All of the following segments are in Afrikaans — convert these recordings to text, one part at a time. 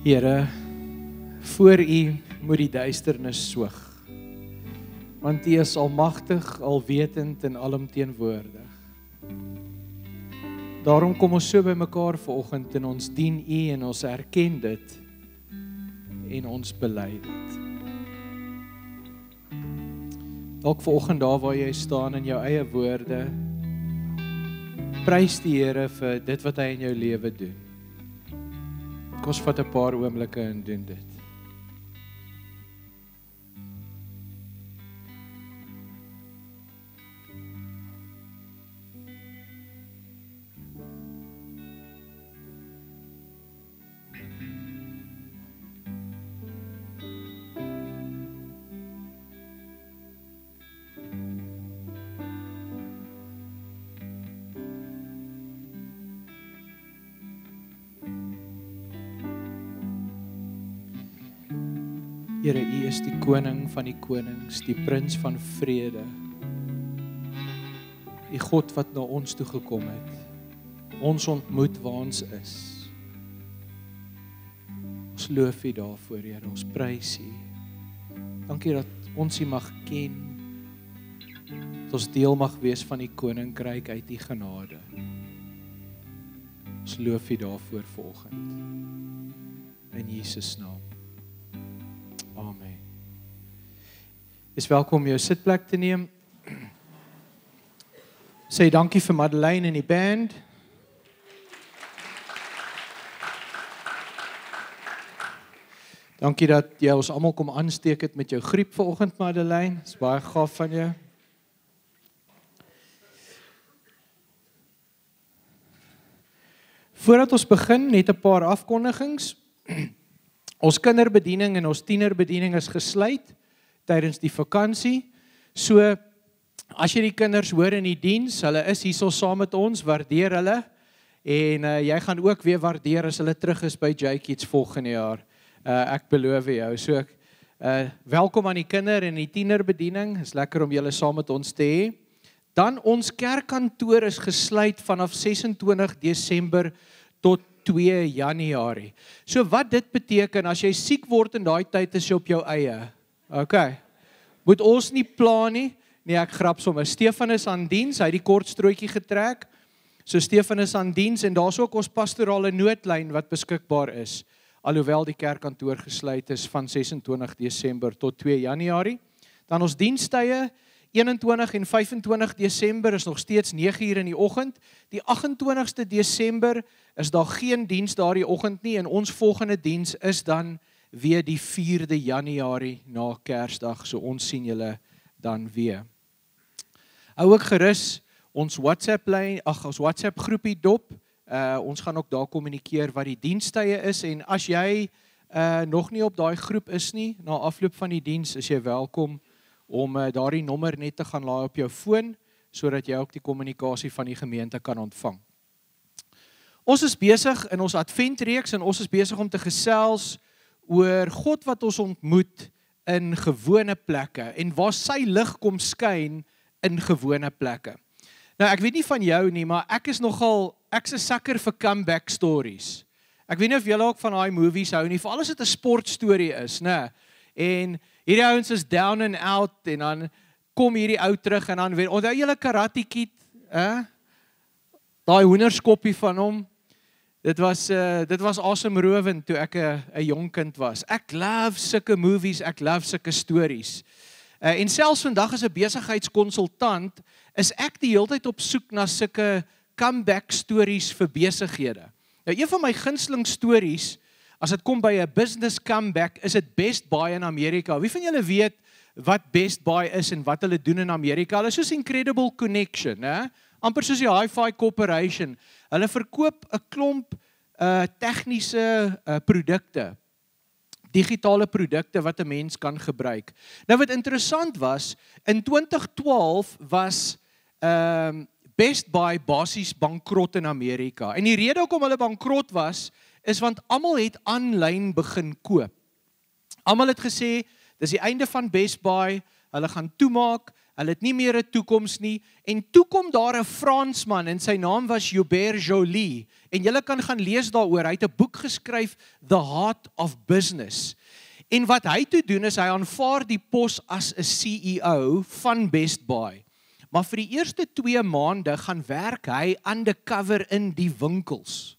Here, voor U moet die duisternis soog, want U is almagtig, alwetend en alomteenwoordig. Daarom kom ons so by mekaar vanoggend en ons dien U en ons erken dit en ons bely dit. Dalk vanoggend daar waar jy staan in jou eie woorde, prys die Here vir dit wat hy in jou lewe doen. Kom ons vat 'n paar oomblikke en doen dit. Here, U is die koning van die konings, die prins van vrede. Die God wat na ons toe gekom het. Ons ontmoet waar ons is. Ons loof U daarvoor, Here, ons prys U. Dankie dat ons U mag ken. Dat ons deel mag wees van die koninkryk uit U genade. Ons loof U daarvoor vanoggend. In Jesus naam. Amen. Is welkom om jou sitplek te neem. Sê dankie vir Madeleine en die band. Dankie dat jy ons almal kom aansteek het met jou griep vanoggend, Madeleine. Dis baie gaaf van jou. Voordat ons begin, net 'n paar afkondigings. Ons kinderbediening en ons tienerbediening is gesluit tydens die vakansie. So, as jy die kinders hoor in die diens, hulle is hierso saam met ons, waardeer hulle. En jy gaan ook weer waardeer as hulle terug is by J-Kids volgende jaar. Ek beloof jou. So, welkom aan die kinder en die tienerbediening. Is lekker om julle saam met ons te hê. Dan ons kerkkantoor is gesluit vanaf 26 Desember tot 2 Januarie. So wat dit beteken, as jy siek word in daai tyd, is jy op jou eie. Okay. Moet ons nie pla nie. Nee, ek grap sommer. Stefan is aan diens, hy het die kort strootjie getrek. So Stefan is aan diens en daar's ook ons pastorale noodlyn wat beskikbaar is. Alhoewel die kerkkantoor gesluit is van 26 Desember tot 2 Januarie. Dan ons dienstye 21 en 25 Desember is nog steeds 9 uur in die oggend. Die 28ste Desember is daar geen diens daardie oggend nie en ons volgende diens is dan weer die 4de Januarie na Kersdag. So ons sien julle dan weer. Hou ook gerus ons WhatsApp groepie dop. Ons gaan ook daar kommunikeer wat die dienstye is en as jy nog nie op daai groep is nie, na afloop van die diens is jy welkom om daardie nommer net te gaan laai op jou foon, sodat jy ook die kommunikasie van die gemeente kan ontvang. Ons is besig in ons adventreeks en ons is besig om te gesels oor God wat ons ontmoet in gewone plekke en waar sy lig kom skyn in gewone plekke. Nou ek weet nie van jou nie, maar ek's 'n sucker vir comeback stories. Ek weet nie of julle ook van daai movies hou nie, veral as dit 'n sportstorie is, né? En hierdie ouens is down and out en dan kom hierdie ou terug en dan weer, onthou julle Karate Kid, daai hoenderskoppie van hom, dit was asemrowend toe ek 'n jong kind was. Ek love sulke movies, ek love sulke stories. En selfs vandag as 'n besigheidskonsultant, is ek die hele tyd op soek na sulke comeback stories vir besighede. Nou, een van my gunsteling stories, as dit kom by 'n business comeback, is dit Best Buy in Amerika. Wie van julle weet wat Best Buy is en wat hulle doen in Amerika? Hulle is soos Incredible Connection, hè? Amper soos die Hi-Fi Corporation. Hulle verkoop 'n klomp tegniese produkte, digitale produkte wat 'n mens kan gebruik. Nou wat interessant was, in 2012 was Best Buy basies bankrot in Amerika. En die rede hoekom hulle bankrot was, is want almal het aanlyn begin koop. Almal het gesê, dis die einde van Best Buy, hulle gaan toemaak, hulle het nie meer 'n toekoms nie, en toe kom daar 'n Fransman, en sy naam was Hubert Joly, en julle kan gaan lees daaroor, hy het 'n boek geskryf, The Heart of Business, en wat hy toe doen is, hy aanvaar die pos as 'n CEO van Best Buy, maar vir die eerste 2 maande gaan werk hy undercover in die winkels,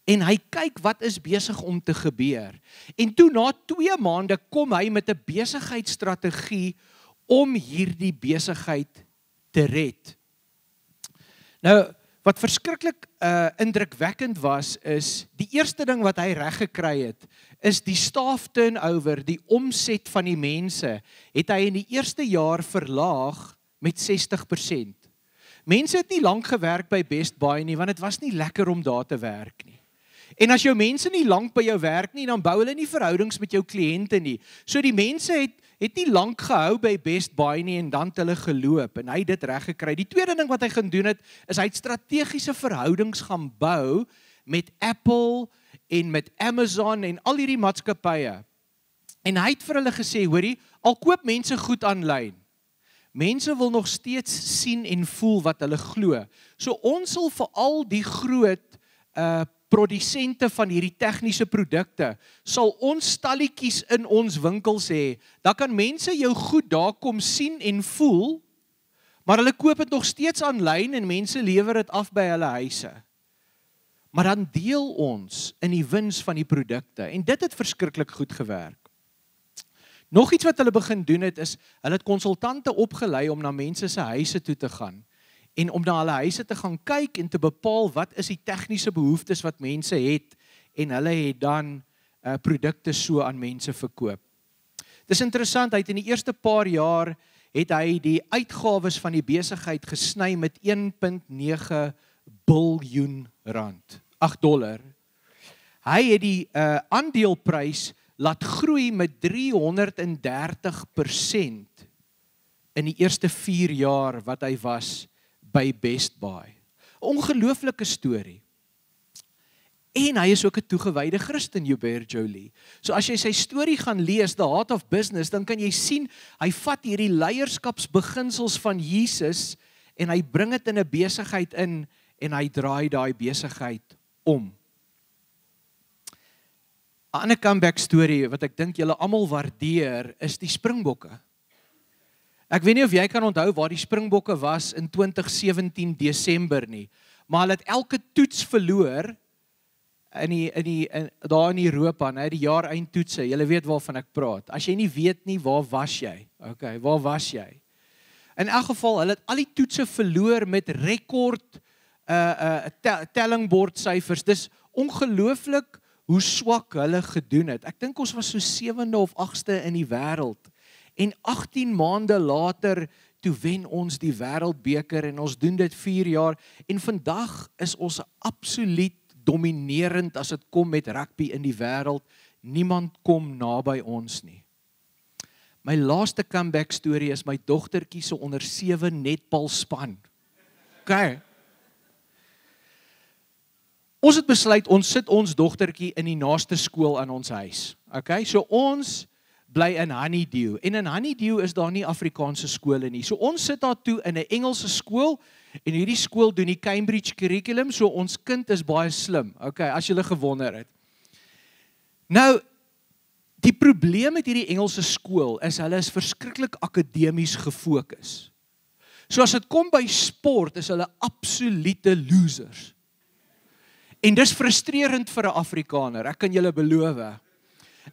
en hy kyk wat is besig om te gebeur, en toe na 2 maande kom hy met 'n besigheidsstrategie om hierdie besigheid te red. Nou, wat verskriklik indrukwekkend was, is, die eerste ding wat hy reg gekry het, is die staff turnover, die omset van die mense, het hy in die eerste jaar verlaag met 60%. Mense het nie lank gewerk by Best Buy nie, want het was nie lekker om daar te werk nie. En as jou mense nie lank by jou werk nie, dan bou hulle nie verhoudings met jou kliënte nie. So die mense het nie lank gehou by Best Buy nie, en dan het hulle geloop, en hy het dit reg gekry. Die tweede ding wat hy gaan doen het, is hy het strategiese verhoudings gaan bou met Apple en met Amazon en al hierdie maatskappye. En hy het vir hulle gesê, hoorie, al koop mense goed aanlyn, mense wil nog steeds sien en voel wat hulle glo. So ons sal vir al die groot produsente van hierdie tegniese produkte, sal ons stalletjies in ons winkels hê, dan kan mense jou goed daar kom sien en voel, maar hulle koop dit nog steeds aanlyn en mense lewer dit af by hulle huise. Maar dan deel ons in die wins van die produkte, en dit het verskriklik goed gewerk. Nog iets wat hulle begin doen het, is, hulle het konsultante opgelei om na mense se huise toe te gaan, en om na hulle huise te gaan kyk en te bepaal wat is die tegniese behoeftes wat mense het, en hulle het dan produkte so aan mense verkoop. Dit is interessant, hy het in die eerste paar jaar, het hy die uitgawes van die besigheid gesny met 1,9 biljoen rand, $8. Hy het die aandeelprys laat groei met 330% in die eerste 4 jaar wat hy was by Best Buy. Ongelooflike storie. En hy is ook 'n toegewyde Christen, Hubert Joly. So as jy sy storie gaan lees, The Heart of Business, dan kan jy sien, hy vat hierdie leierskapsbeginsels van Jesus, en hy bring dit in 'n besigheid in, en hy draai daai besigheid om. 'n Ander comeback storie, wat ek dink julle almal waardeer, is die Springbokke. Ek weet nie of jy kan onthou waar die Springbokke was in 2017 Desember nie, maar hulle het elke toets verloor daar in Europa, die jaareindtoetse. Julle weet waarvan ek praat. As jy nie weet nie, waar was jy? Okay, waar was jy? In elk geval, hulle het al die toetse verloor met rekord tellingbordsyfers. Dis ongelooflik hoe swak hulle gedoen het. Ek dink ons was so 7de of 8ste in die wêreld. En 18 maande later, toe wen ons die wêreldbeker, en ons doen dit 4 jaar, en vandag is ons absoluut dominerend as dit kom met rugby in die wêreld. Niemand kom naby ons nie. My laaste comeback storie is my dogtertjie se onder 7 netbalspan. Okay. Ons het besluit, ons sit ons dogtertjie in die naaste skool aan ons huis. Okay, so ons bly in Honeydew, en in Honeydew is daar nie Afrikaanse skole nie. So ons sit daar toe in 'n Engelse skool, en hierdie skool doen die Cambridge curriculum, so ons kind is baie slim, okay, as julle gewonder het. Nou, die probleem met hierdie Engelse skool is, hulle is verskriklik akademies gefokus. So as dit kom by sport, is hulle absolute losers. En dis frustrerend vir 'n Afrikaner, ek kan julle beloof.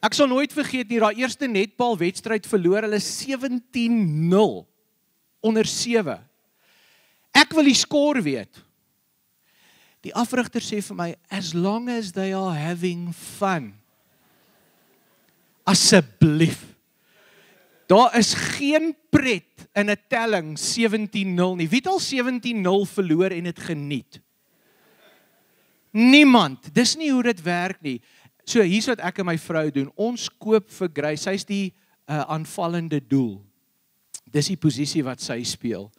Ek sal nooit vergeet nie, daai eerste netbalwedstryd verloor hulle 17-0 onder 7. Ek wil die skoor weet. Die afrigter sê vir my, as long as they are having fun. Asseblief. Daar is geen pret in 'n telling 17-0 nie. Wie het al 17-0 verloor en het geniet? Niemand. Dis nie hoe dit werk nie. So hier's wat ek en my vrou doen. Ons koop vir Grace. Sy's die aanvallende doel. Dis die posisie wat sy speel.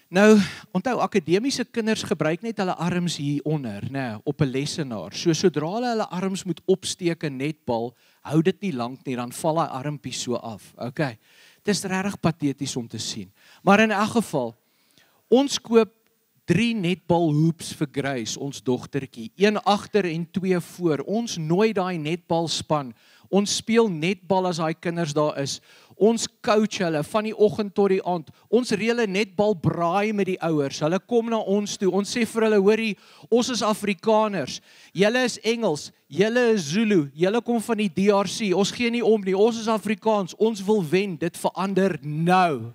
Nou, onthou, akademiese kinders gebruik net hulle arms hieronder, né, op 'n lesenaar. So sodra hulle arms moet opsteek in netbal, hou dit nie lank nie, dan val daai armpie so af. Okay. Dit is regtig pateties om te sien. Maar in elk geval, ons koop 3 netbalhoops vir Grace, ons dogtertjie. 1 agter en 2 voor. Ons nooi daai netbalspan. Ons speel netbal as daai kinders daar is. Ons coach hulle van die oggend tot die aand. Ons reël 'n netbal braai met die ouers. Hulle kom na ons toe. Ons sê vir hulle, hoorie, ons is Afrikaners. Julle is Engels, julle is Zulu, julle kom van die DRC. Ons gee nie om nie. Ons is Afrikaans. Ons wil wen. Dit verander nou.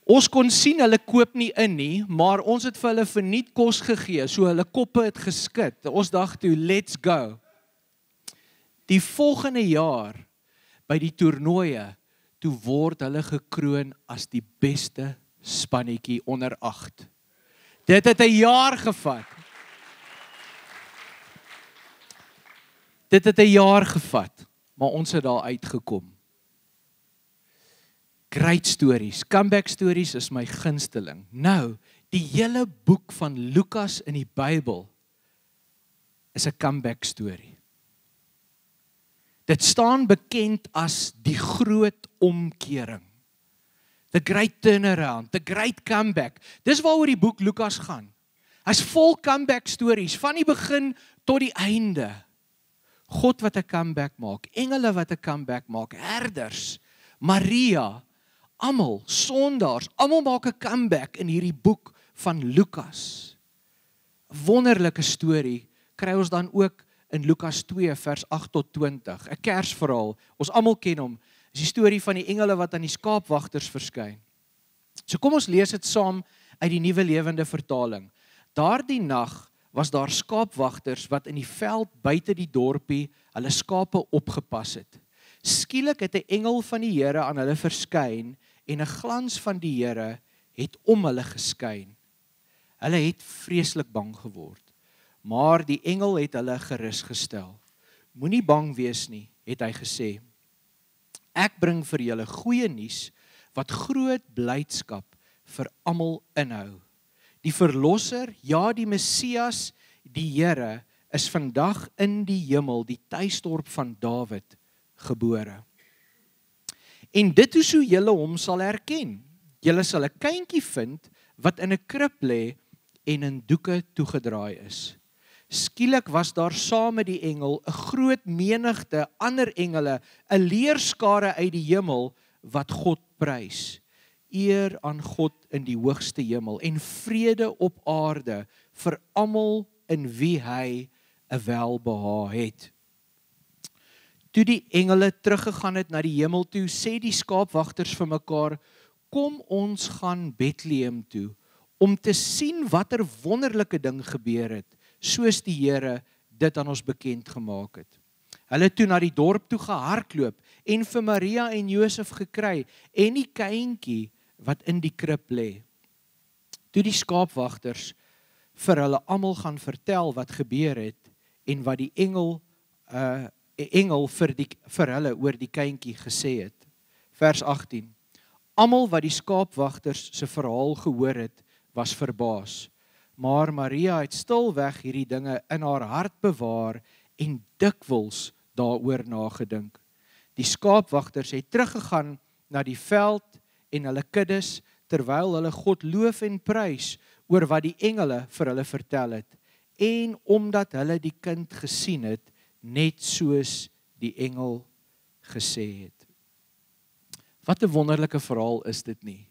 Ons kon sien hulle koop nie in nie, maar ons het vir hulle verniet kos gegee, so hulle koppe het geskit. Ons dacht toe, let's go. Die volgende jaar, by die toernooie, toe word hulle gekroon as die beste spannetjie onder 8. Dit het 'n jaar gevat. Maar ons het daar uitgekom. Great stories, comeback stories is my gunsteling. Nou, die hele boek van Lukas in die Bybel is 'n comeback story. Dit staan bekend as die groot omkering. The great turnaround, the great comeback. Dis waaroor die boek Lukas gaan. Hy's vol comeback stories, van die begin tot die einde. God wat 'n comeback maak, engele wat 'n comeback maak, herders, Maria, almal, sondaars, almal maak 'n comeback in hierdie boek van Lukas. 'n Wonderlike storie kry ons dan ook in Lukas 2 vers 8 tot 20, 'n Kersverhaal. Ons almal ken hom. Dis die storie van die engele wat aan die skaapwagters verskyn. So kom ons lees dit saam uit die Nuwe Lewende Vertaling. Daardie nag was daar skaapwagters wat in die veld buite die dorpie hulle skape opgepas het. Skielik het 'n engel van die Here aan hulle verskyn en 'n glans van die Here het om hulle geskyn. Hulle het vreeslik bang geword, maar die engel het hulle gerus gestel. Moenie bang wees nie, het hy gesê. Ek bring vir julle goeie nuus wat groot blydskap vir almal inhou. Die verlosser, ja die Messias, die Here, is vandag in die hemel, die tuisdorp van Dawid, gebore. En dit is hoe julle hom sal herken. Julle sal 'n kindjie vind wat in 'n krib lê en in doeke toegedraai is. Skielik was daar saam met die engel 'n groot menigte ander engele, 'n leerskare uit die hemel wat God prys. Eer aan God in die hoogste hemel en vrede op aarde vir almal in wie hy 'n welbehae het. Toe die engele teruggegaan het na die hemel toe, sê die skaapwagters vir mekaar, kom ons gaan Bethlehem toe, om te sien watter wonderlike ding gebeur het, soos die Here dit aan ons bekend gemaak het. Hulle het toe na die dorp toe gehardloop en vir Maria en Josef gekry en die kindjie wat in die krib lê. Toe die skaapwagters vir hulle almal gaan vertel wat gebeur het en wat die engel vir hulle oor die kindjie gesê het. Vers 18. Almal wat die skaapwagters se verhaal gehoor het, was verbaas. Maar Maria het stilweg hierdie dinge in haar hart bewaar en dikwels daaroor nagedink. Die skaapwagters het teruggegaan na die veld en hulle kuddes, terwyl hulle God loof en prys oor wat die engele vir hulle vertel het, en omdat hulle die kind gesien het, net soos die engel gesê het. Wat 'n wonderlike verhaal is dit nie?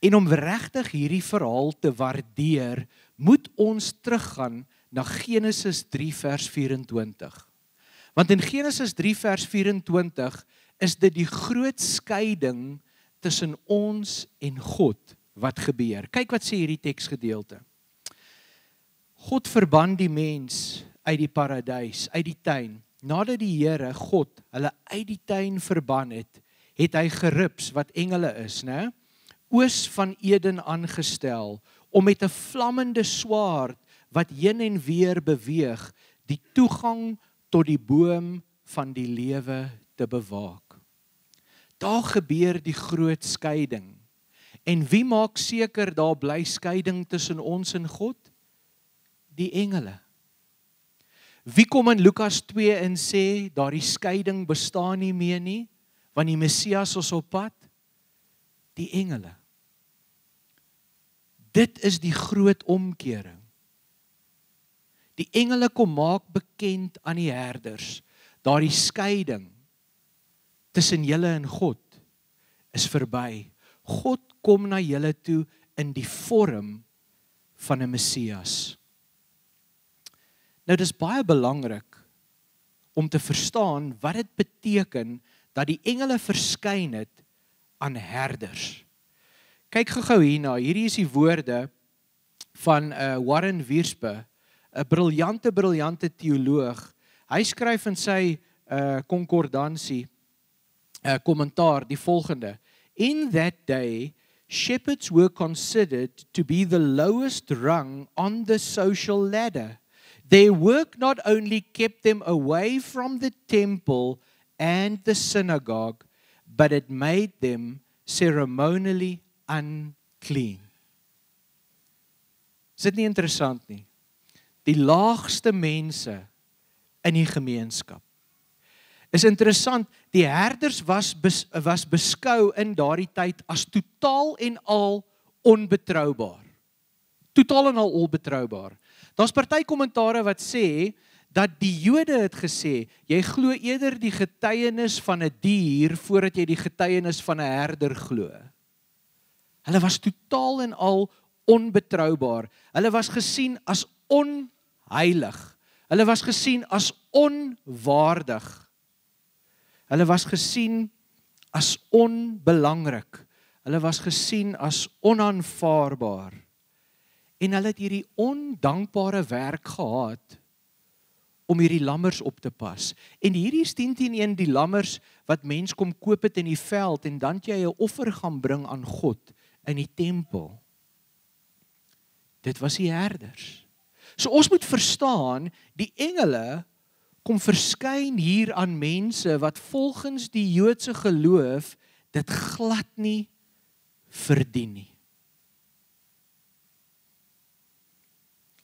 En om regtig hierdie verhaal te waardeer, moet ons teruggaan na Genesis 3 vers 24. Want in Genesis 3 vers 24 is dit die groot skeiding tussen ons en God wat gebeur. Kyk wat sê hierdie teksgedeelte. God verban die mens uit die paradys, uit die tuin. Nadat die Here God hulle uit die tuin verban het, het hy gerips wat engele is, né? Oos van Eden aangestel om met 'n vlammende swaard wat heen en weer beweeg, die toegang tot die boom van die lewe te bewaak. Daar gebeur die groot skeiding. En wie maak seker daar bly skeiding tussen ons en God? Die engele. Wie kom in Lukas 2 en sê, daardie skeiding bestaan nie meer nie, want die Messias is op pad? Die engele. Dit is die groot omkering. Die engele kom maak bekend aan die herders, daardie skeiding tussen julle en God is verby. God kom na julle toe in die vorm van 'n Messias. Nou, dis baie belangrik om te verstaan wat dit beteken dat die engele verskyn het aan herders. Kyk gou hierna, hierdie is die woorde van Warren Wiersbe, 'n briljante teoloog. Hy skryf in sy konkordansie, kommentaar die volgende: In that day, shepherds were considered to be the lowest rung on the social ladder. Their work not only kept them away from the temple and the synagogue, but it made them ceremonially unclean. Is dit nie interessant nie? Die laagste mense in die gemeenskap. Is interessant, die herders was beskou in daardie tyd as totaal en al onbetroubaar. Totaal en al onbetroubaar. Daar's party kommentare wat sê dat die Jode het gesê, jy glo eerder die getuienis van 'n dier voordat jy die getuienis van 'n herder glo. Hulle was totaal en al onbetroubaar. Hulle was gesien as onheilig. Hulle was gesien as onwaardig. Hulle was gesien as onbelangrik. Hulle was gesien as onaanvaarbaar. En hulle het hierdie ondankbare werk gehad om hierdie lammers op te pas. En hierdie is 10-1 die lammers wat mens kom koop het in die veld en dan jy 'n offer gaan bring aan God in die tempel. Dit was die herders. So ons moet verstaan, die engele kom verskyn hier aan mense wat volgens die Joodse geloof dit glad nie verdien nie.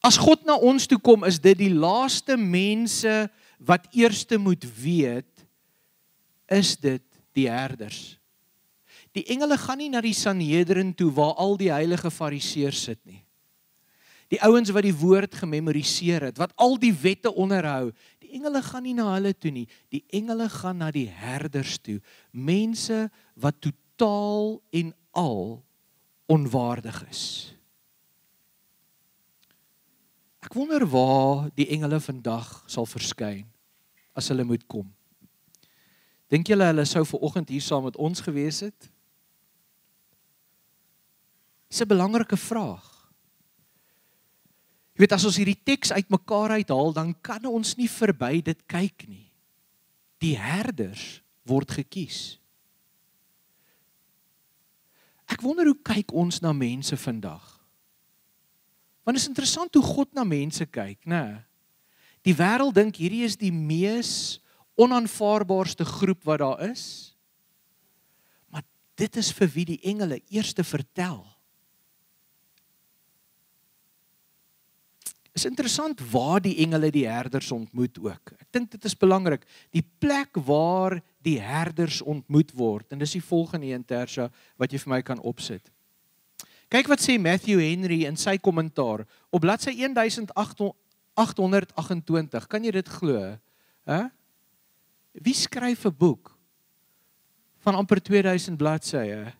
As God na ons toe kom, is dit die laaste mense wat eerste moet weet, is dit die herders. Die engele gaan nie na die Sanhedrin toe waar al die heilige fariseërs sit nie. Die ouens wat die woord gememoriseer het, wat al die wette onderhou, die engele gaan nie na hulle toe nie. Die engele gaan na die herders toe. Mense wat totaal en al onwaardig is. Ek wonder waar die engele vandag sal verskyn as hulle moet kom. Dink julle hulle sou vanoggend hier saam met ons gewees het? Dis 'n belangrike vraag. Jy weet, as ons hierdie teks uitmekaar uithaal, dan kan ons nie verby dit kyk nie. Die herders word gekies. Ek wonder hoe kyk ons na mense vandag? Want is interessant hoe God na mense kyk, né? Die wêreld dink hierdie is die mees onaanvaarbaarste groep wat daar is. Maar dit is vir wie die engele eerste vertel. Is interessant waar die engele die herders ontmoet ook. Ek dink dit is belangrik. Die plek waar die herders ontmoet word, en dis die volgende een Tersha wat jy vir my kan opsit. Kyk wat sê Matthew Henry in sy kommentaar op bladsy 1828. Kan jy dit glo? Wie skryf 'n boek van amper 2000 bladsye?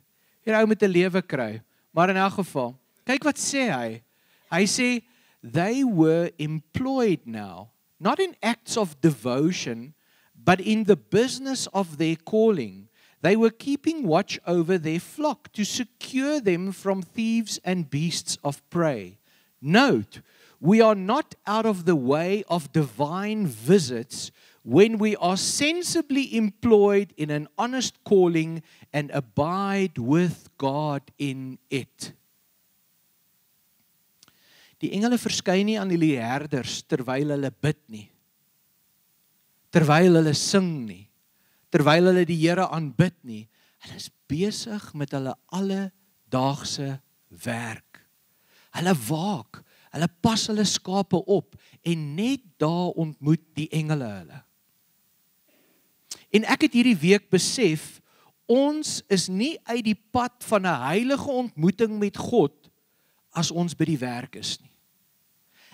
Hierdie ou met 'n lewe kry. Maar in elk geval, kyk wat sê hy. Hy sê they were employed now, not in acts of devotion, but in the business of their calling. They were keeping watch over their flock to secure them from thieves and beasts of prey. Note, we are not out of the way of divine visits when we are sensibly employed in an honest calling and abide with God in it. Die engele verskyn nie aan die herders terwyl hulle bid nie, terwyl hulle sing nie, terwyl hulle die Here aanbid nie. Hulle is besig met hulle alledaagse werk. Hulle waak, hulle pas hulle skape op en net daar ontmoet die engele hulle. En ek het hierdie week besef, ons is nie uit die pad van 'n heilige ontmoeting met God as ons by die werk is nie.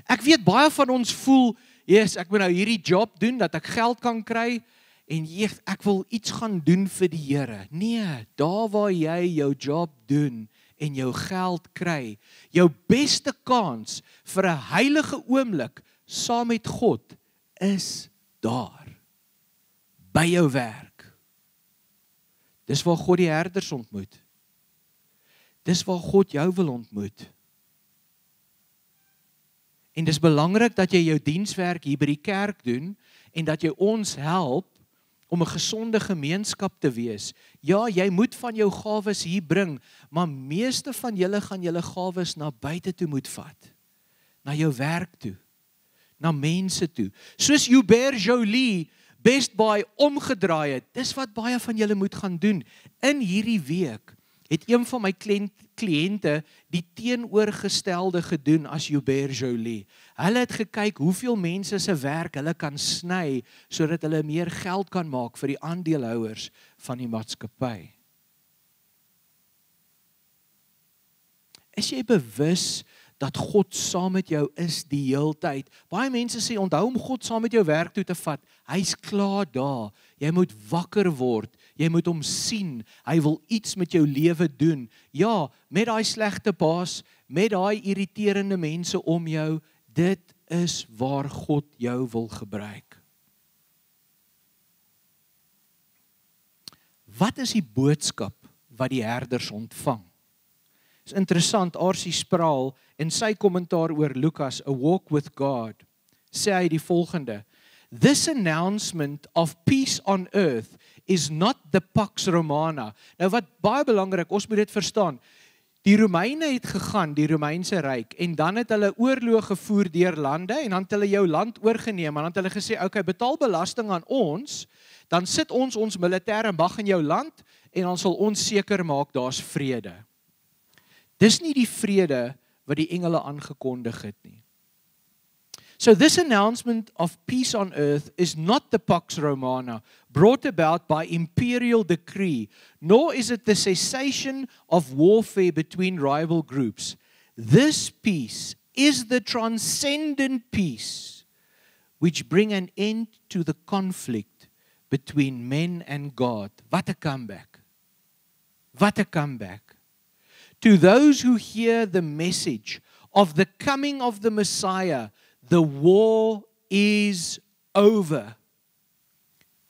Ek weet baie van ons voel, yes, ek moet nou hierdie job doen, dat ek geld kan kry, en ek wil iets gaan doen vir die Here. Nee, daar waar jy jou job doen, en jou geld kry, jou beste kans vir 'n heilige oomblik, saam met God, is daar, by jou werk. Dis waar God die herders ontmoet. Dis waar God jou wil ontmoet. En dis belangrik dat jy jou dienswerk hier by die kerk doen, en dat jy ons help om 'n gesonde gemeenskap te wees. Ja, jy moet van jou gawes hier bring, maar meeste van julle gaan julle gawes na buite toe moet vat. Na jou werk toe. Na mense toe. Soos Hubert Jolie Best Buy omgedraai het. Dis wat baie van julle moet gaan doen. In hierdie week het een van my kliënte die teenoorgestelde gedoen as Hubert Jolie. Hulle het gekyk hoeveel mense se werk hulle kan sny, sodat hulle meer geld kan maak vir die aandeelhouers van die maatskappy. Is jy bewus dat God saam met jou is die heeltyd? Baie mense sê, onthou om God saam met jou werk toe te vat. Hy's klaar daar. Jy moet wakker word. Jy moet hom sien. Hy wil iets met jou lewe doen. Ja, met daai slegte baas, met daai irriterende mense om jou, dit is waar God jou wil gebruik. Wat is die boodskap wat die herders ontvang? Is interessant, R.C. Sproul in sy kommentaar oor Lukas, A Walk with God, sê hy die volgende: This announcement of peace on earth is not the Pax Romana. Nou wat baie belangrik, ons moet dit verstaan. Die Romeine het gegaan, die Romeinse ryk, en dan het hulle oorlog gevoer deur lande, en dan het hulle jou land oorgeneem, en dan het hulle gesê, okay, betaal belasting aan ons, dan sit ons militêre mag in jou land, en dan sal ons seker maak, daar's vrede. Dis nie die vrede wat die engele aangekondig het nie. So this announcement of peace on earth is not the Pax Romana brought about by imperial decree, nor is it the cessation of warfare between rival groups. This peace is the transcendent peace which bring an end to the conflict between men and God. What a comeback. What a comeback. To those who hear the message of the coming of the Messiah, the war is over.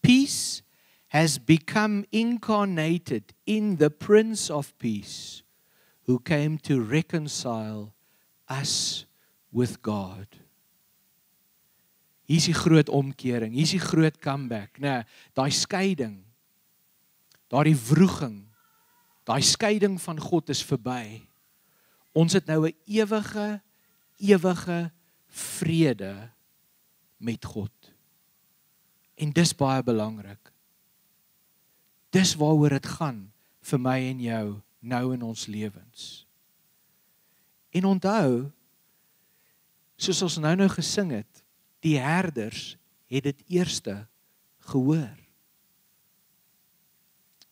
Peace has become incarnated in the Prince of Peace, who came to reconcile us with God. Hier is die groot omkering, hier is die groot comeback, nee, daai skeiding, daai wroging, daai skeiding van God is verby. Ons het nou 'n ewige vrede met God. En dis baie belangrik. Dis waaroor dit gaan vir my en jou nou in ons lewens. En onthou, soos ons nou gesing het, die herders het dit eerste gehoor.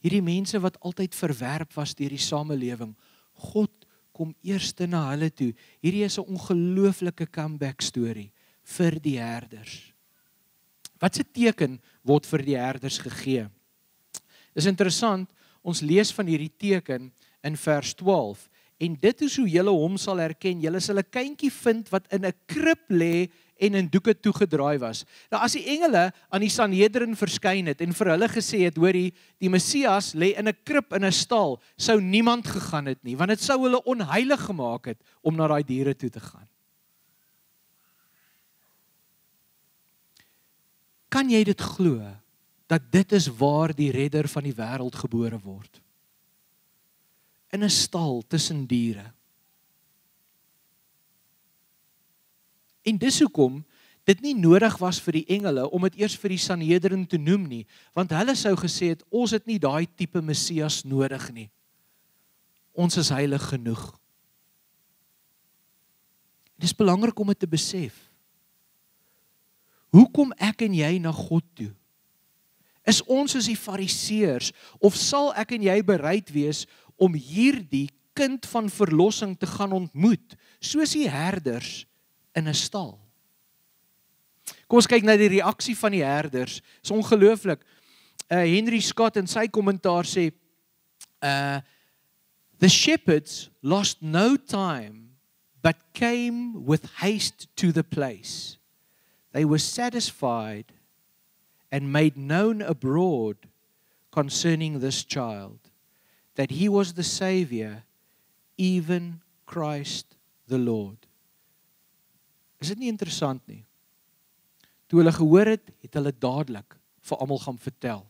Hierdie mense wat altyd verwerp was deur die samelewing, God kom eerste na hulle toe. Hierdie is 'n ongelooflike comeback storie vir die herders. Wat se teken word vir die herders gegee? Dis interessant, ons lees van hierdie teken in vers 12. En dit is hoe julle hom sal herken. Julle sal 'n kindjie vind wat in 'n krib lê en in doeke toegedraai was. Nou as die engele aan die Sanhedrin verskyn het en vir hulle gesê het, hoorie, die Messias lê in 'n krib in 'n stal, sou niemand gegaan het nie, want dit sou hulle onheilig gemaak het om na daai diere toe te gaan. Kan jy dit glo dat dit is waar die redder van die wêreld gebore word? In 'n stal tussen diere. En dis hoekom dit nie nodig was vir die engele om dit eers vir die Sanhedrin te noem nie, want hulle sou gesê het, ons het nie daai tipe Messias nodig nie. Ons is heilig genoeg. Dit is belangrik om dit te besef. hoe kom ek en jy na God toe? Is ons soos die fariseërs, of sal ek en jy bereid wees om hierdie kind van verlossing te gaan ontmoet, soos die herders in 'n stal? Kom ons kyk na die reaksie van die herders. Is ongelooflik. Henry Scott in sy kommentaar sê, the shepherds lost no time, but came with haste to the place. They were satisfied and made known abroad concerning this child, that he was the Savior, even Christ the Lord. Is dit nie interessant nie? Toe hulle gehoor het, het hulle dadelik vir almal gaan vertel.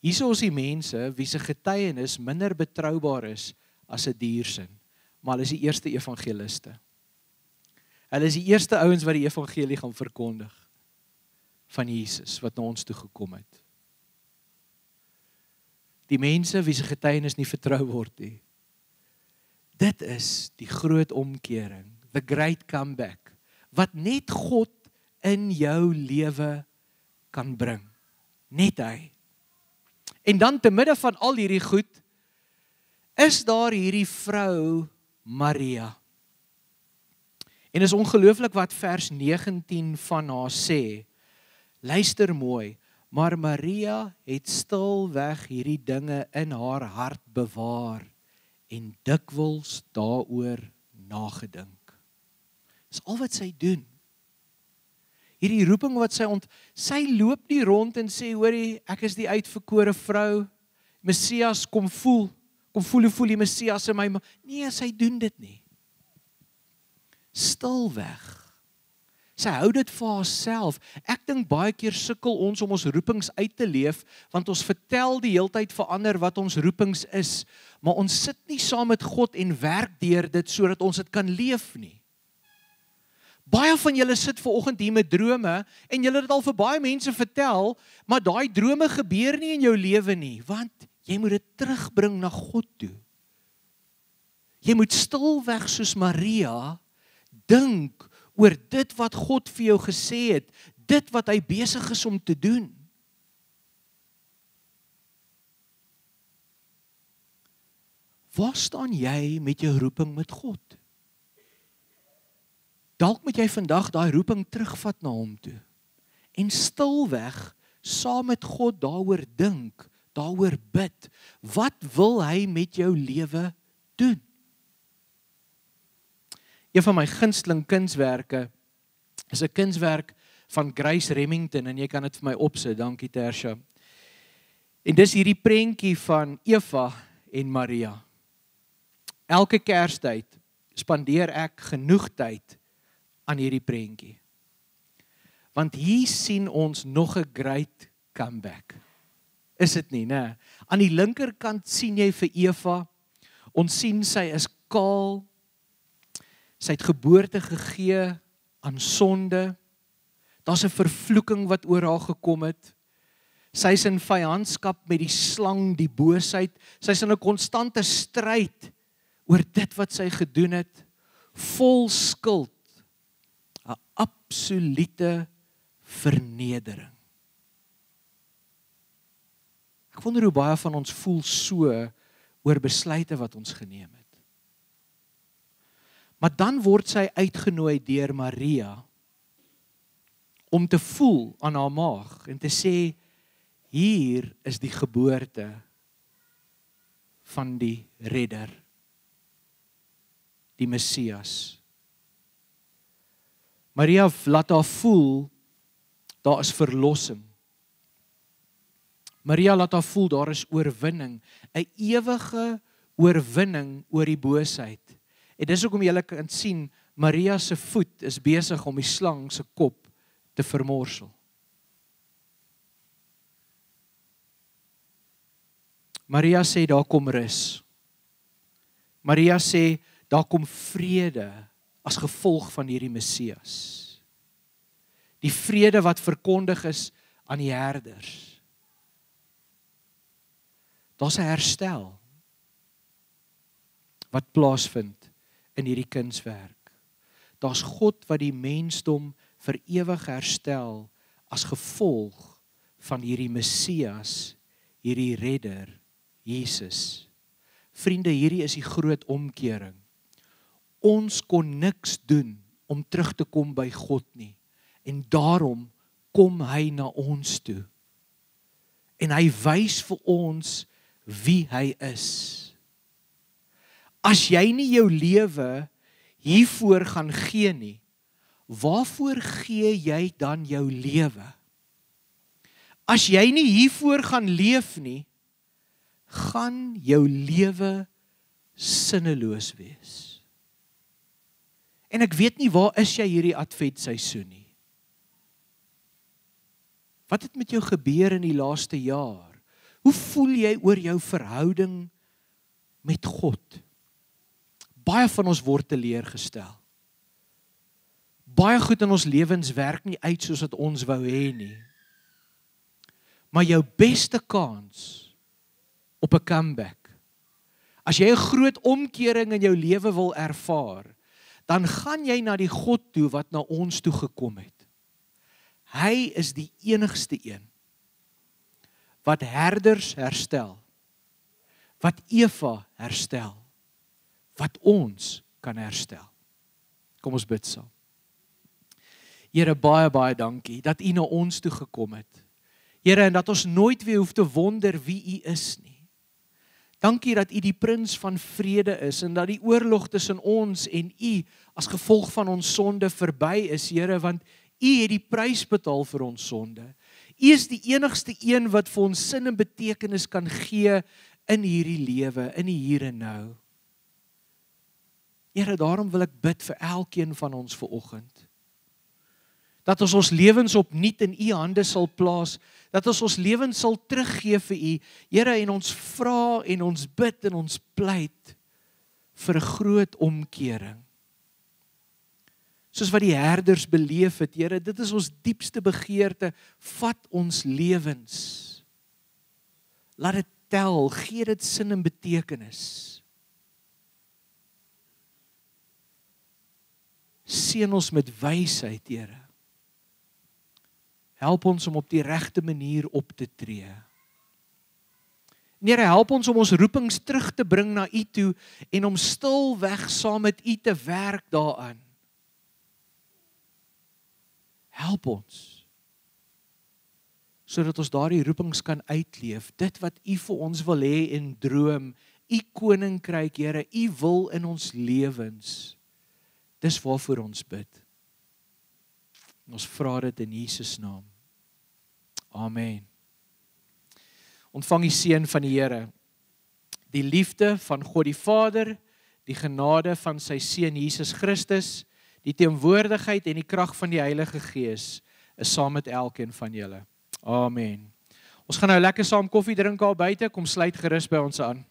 Hierso is die mense wie se getuienis minder betroubaar is as 'n diersin, maar hulle is die eerste evangeliste. Hulle is die eerste ouens wat die evangelie gaan verkondig van Jesus wat na ons toe gekom het. Die mense wie se getuienis nie vertrou word nie. Dit is die groot omkering, the great comeback, wat net God in jou lewe kan bring. Net hy. En dan te midde van al hierdie goed, is daar hierdie vrou Maria. En is ongelooflik wat vers 19 van haar sê. Luister mooi, maar Maria het stilweg hierdie dinge in haar hart bewaar en dikwels daaroor nagedink. Dis al wat sy doen. Hierdie roeping wat sy loop nie rond en sê, hoorie, ek is die uitverkore vrou, Messias, kom voel die Messias in my, nee, sy doen dit nie. Stilweg. Sy hou dit vir haarself. Ek dink baie keer sukkel ons om ons roepings uit te leef, want ons vertel die heeltyd vir ander wat ons roepings is, maar ons sit nie saam met God en werk deur dit sodat ons dit kan leef nie. Baie van julle sit vanoggend hier met drome en julle het dit al vir baie mense vertel, maar daai drome gebeur nie in jou lewe nie, want jy moet dit terugbring na God toe. Jy moet stilweg soos Maria dink oor dit wat God vir jou gesê het, dit wat hy besig is om te doen. Waar staan jy met jou roeping met God? Dalk moet jy vandag daai roeping terugvat na hom toe en stilweg saam met God daaroor dink, daaroor bid. Wat wil hy met jou lewe doen? Een van my gunsteling kunswerke is 'n kunswerk van Grace Remington en jy kan dit vir my opsit, dankie Tersha. En dis hierdie prentjie van Eva en Maria. Elke Kerstyd spandeer ek genoeg tyd aan hierdie prentjie. Want hier sien ons nog 'n great comeback. Is dit nie, né? Aan die linkerkant sien jy vir Eva, ons sien sy is kaal, sy het geboorte gegee aan sonde, daar's 'n vervloeking wat oor haar gekom het, sy is in vyandskap met die slang, die boosheid, sy is in 'n konstante stryd oor dit wat sy gedoen het, vol skuld, 'n absolute vernedering. Ek wonder hoe baie van ons voel so oor besluite wat ons geneem het. Maar dan word sy uitgenooi deur Maria om te voel aan haar maag en te sê, hier is die geboorte van die redder, die Messias. Maria laat haar voel, daar is verlossing. Maria laat haar voel, daar is oorwinning, 'n ewige oorwinning oor die boosheid. En dis hoekom julle kan sien, Maria se voet is besig om die slang se kop te vermorsel. Maria sê, daar kom rus. Maria sê, daar kom vrede as gevolg van hierdie Messias. Die vrede wat verkondig is aan die herders. Daar's 'n herstel wat plaasvind in hierdie kunswerk. Daar's God wat die mensdom vir ewig herstel as gevolg van hierdie Messias, hierdie redder, Jesus. Vriende, hierdie is die groot omkering. Ons kon niks doen om terug te kom by God nie. En daarom kom hy na ons toe. En hy wys vir ons wie hy is. As jy nie jou lewe hiervoor gaan gee nie, waarvoor gee jy dan jou lewe? As jy nie hiervoor gaan leef nie, gaan jou lewe sinneloos wees. En ek weet nie waar is jy hierdie adventseisoen nie. Wat het met jou gebeur in die laaste jaar? Hoe voel jy oor jou verhouding met God? Baie van ons word teleurgestel. Baie goed in ons lewens werk nie uit soos wat ons wou hê nie. Maar jou beste kans op 'n comeback, as jy 'n groot omkering in jou lewe wil ervaar, dan gaan jy na die God toe wat na ons toe gekom het. Hy is die enigste een wat herders herstel, wat Eva herstel, wat ons kan herstel. Kom ons bid saam. Here, baie, baie dankie dat U na ons toe gekom het. Here, en dat ons nooit weer hoef te wonder wie U is nie. Dankie dat U die prins van vrede is en dat die oorlog tussen ons en U as gevolg van ons sonde verby is, Here, want U het die prys betaal vir ons sonde. U is die enigste een wat vir ons sin en betekenis kan gee in hierdie lewe, in die hier en nou. Here, daarom wil ek bid vir elkeen van ons vanoggend. Dat ons lewens opnuut in U hande sal plaas, dat ons lewens sal teruggee vir U, Here, en ons vra en ons bid en ons pleit vir 'n groot omkering. Soos wat die herders beleef het, Here, dit is ons diepste begeerte, vat ons lewens. Laat dit tel, gee dit sin en betekenis. Seën ons met wysheid, Here. Help ons om op die regte manier op te tree. Here, help ons om ons roepings terug te bring na U toe en om stilweg saam met U te werk daaraan. Help ons, sodat ons daardie roepings kan uitleef, dit wat U vir ons wil hê en droom, U koninkryk, Here, U wil in ons lewens. Dis waarvoor ons bid. En ons vra dit in Jesus naam. Amen. Ontvang die seën van die Here, die liefde van God die Vader, die genade van sy Seun Jesus Christus, die teenwoordigheid en die krag van die Heilige Gees is saam met elkeen van julle. Amen. Ons gaan nou lekker saam koffie drink daar buite, kom sluit gerus by ons aan.